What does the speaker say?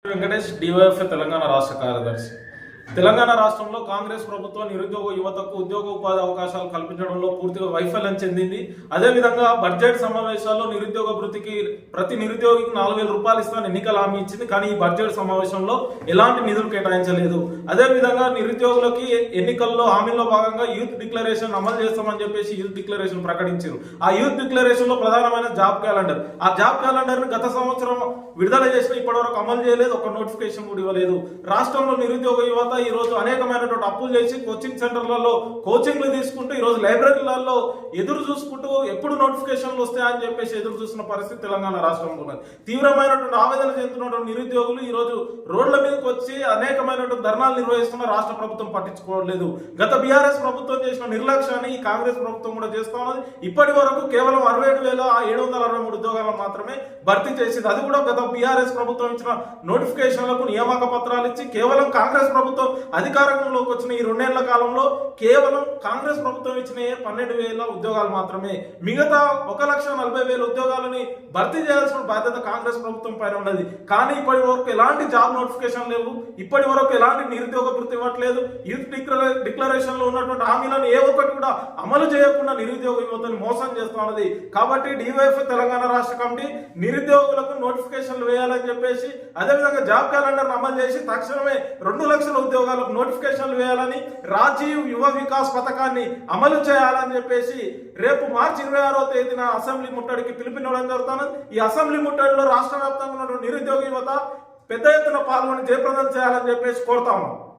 Venkatesh DYF Telangana రాష్ట్ర కార్యదర్శి. తెలంగాణ రాష్ట్రంలో కాంగ్రెస్ ప్రభుత్వం నిరుద్యోగ యువతకు ఉద్యోగ ఉపాధి అవకాశాలు కల్పించడంలో పూర్తిగా వైఫల్యం చెందింది. అదేవిధంగా బడ్జెట్ సమావేశాల్లో నిరుద్యోగ వృత్తికి ప్రతి నిరుద్యోగికి 4,000 రూపాయలు ఇస్తామని ఎన్నికల హామీ ఇచ్చింది. కానీ ఈ బడ్జెట్ సమావేశంలో ఎలాంటి నిధులు కేటాయించలేదు. అదేవిధంగా నిరుద్యోగులకి ఎన్నికల్లో హామీలో భాగంగా యూత్ డిక్లరేషన్ అమలు చేస్తామని చెప్పేసి యూత్ డిక్లరేషన్ ప్రకటించారు. ఆ యూత్ డిక్లరేషన్ లో ప్రధానమైన జాబ్ క్యాలెండర్. ఆ జాబ్ క్యాలెండర్ ని గత సంవత్సరం విడుదల చేసిన ఇప్పటివరకు అమలు చేయలేదు. ఒక నోటిఫికేషన్ కూడా ఇవ్వలేదు. రాష్ట్రంలో నిరుద్యోగ యువత ఈ రోజు అనేకమైనటువంటి అప్పులు చేసి కోచింగ్ సెంటర్లలో కోచింగ్లు తీసుకుంటూ ఈ రోజు లైబ్రరీలలో ఎదురు చూసుకుంటూ ఎప్పుడు నోటిఫికేషన్లు వస్తాయని చెప్పేసి ఎదురు చూస్తున్న పరిస్థితి తెలంగాణ రాష్ట్రంలో ఉన్నది. తీవ్రమైనటువంటి ఆవేదన చెందుతున్నటువంటి నిరుద్యోగులు ఈ రోజు రోడ్ల మీదకి వచ్చి అనేకమైనటువంటి ధర్నాలు నిర్వహిస్తున్న రాష్ట్ర ప్రభుత్వం పట్టించుకోవట్లేదు. గత బీఆర్ఎస్ ప్రభుత్వం చేసిన నిర్లక్ష్యాన్ని ఈ కాంగ్రెస్ ప్రభుత్వం కూడా చేస్తా ఉన్నది. ఇప్పటి వరకు కేవలం 67,763 ఉద్యోగాలను మాత్రమే భర్తీ చేసింది. అది కూడా గత బీఆర్ఎస్ ప్రభుత్వం ఇచ్చిన నోటిఫికేషన్లకు నియామక పత్రాలు ఇచ్చి కేవలం కాంగ్రెస్ ప్రభుత్వం అధికారంలోకి వచ్చిన ఈ 2 ఏళ్ల కాలంలో కేవలం కాంగ్రెస్ ప్రభుత్వం ఇచ్చిన 12,000 ఉద్యోగాలు మాత్రమే. మిగతా 1,40,000 ఉద్యోగాలని భర్తీ చేయాల్సిన బాధ్యత కాంగ్రెస్ ప్రభుత్వం పైన ఉన్నది. కానీ ఇప్పటి వరకు ఎలాంటి జాబ్ నోటిఫికేషన్ లేవు. ఇప్పటి వరకు ఎలాంటి నిరుద్యోగ వృత్తి ఇవ్వట్లేదు. యూత్ డిక్లరేషన్ లో ఉన్నటువంటి హామీలను ఏ ఒక్కటి కూడా అమలు చేయకుండా నిరుద్యోగ యువతను మోసం చేస్తా ఉన్నది. కాబట్టి డివైఎఫ్ తెలంగాణ రాష్ట్ర కమిటీ నిరుద్యోగులకు నోటిఫికేషన్లు వేయాలని చెప్పేసి, అదేవిధంగా జాబ్ క్యాలెండర్ అమలు చేసి తక్షణమే 2 లక్షల ఉద్యోగాలకు నోటిఫికేషన్లు వేయాలని, రాజీవ్ యువ వికాస్ పథకాన్ని అమలు చేయాలని చెప్పేసి రేపు మార్చి 26వ తేదీన అసెంబ్లీ ముట్టడికి పిలుపునివ్వడం జరుగుతుంది. ఈ అసెంబ్లీ ముట్టడిలో రాష్ట్ర వ్యాప్తంగా ఉన్న నిరుద్యోగ యువత పెద్ద ఎత్తున పాల్గొని జయప్రదం చేయాలని చెప్పేసి కోరుతా ఉన్నాం.